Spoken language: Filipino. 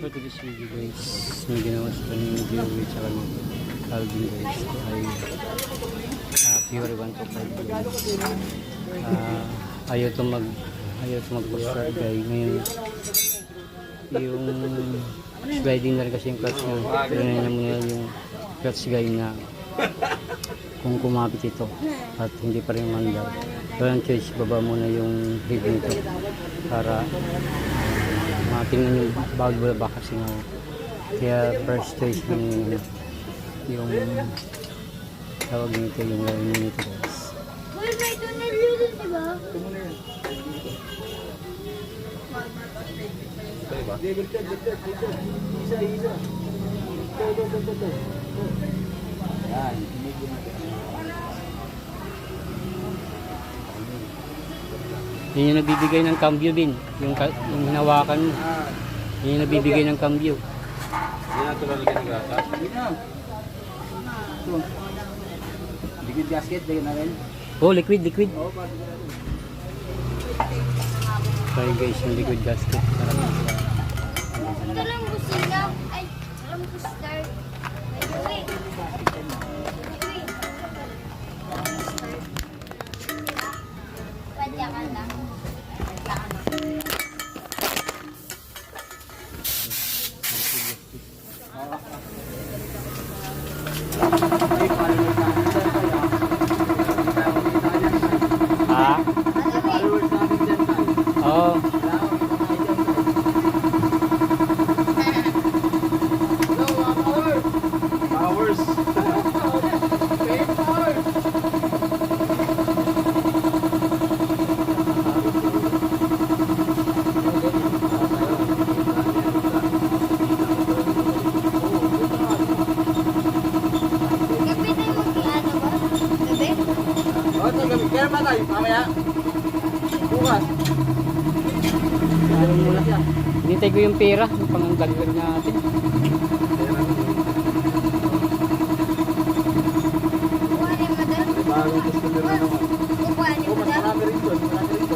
for today's video guys, may ginawa sa kanyang giveaway tsaka ni Alvin guys ay pure 125 guys. Ayaw to mag-postcard guys. Ngayon yung sliding na rin kasi yung clutch niya, pero na muna yung clutch guys na kung kumapit ito at hindi pa rin mandar, walang choice, baba muna yung rib nito para matingnan yung bawal ba kasi nga. Kaya first choice ng yung tawag nito, yung line nito guys. Yun yung nagbibigay ng cambio din, yung hinawakan mo. Yun yung nagbibigay ng cambio. Yan ang tulalagyan ng gata. Liquid gasket, lagyan natin. Oh, liquid. Try guys yung liquid gasket. Ito lang busina. Ay, alam ko start. Wait. Padya ka lang. Ha? Oh. Powers. Gabi tayo mag-ano ba? Gabi? O, ito gabi. Kaya ba tayo? Mamaya? Bukas. Ano muna siya? Hinintay ko yung pera, yung panganggalir natin. Kuha ni madam. Bagong customer na naman. Kuha ni Oh, mas madam. marami rin doon. Marami rin doon.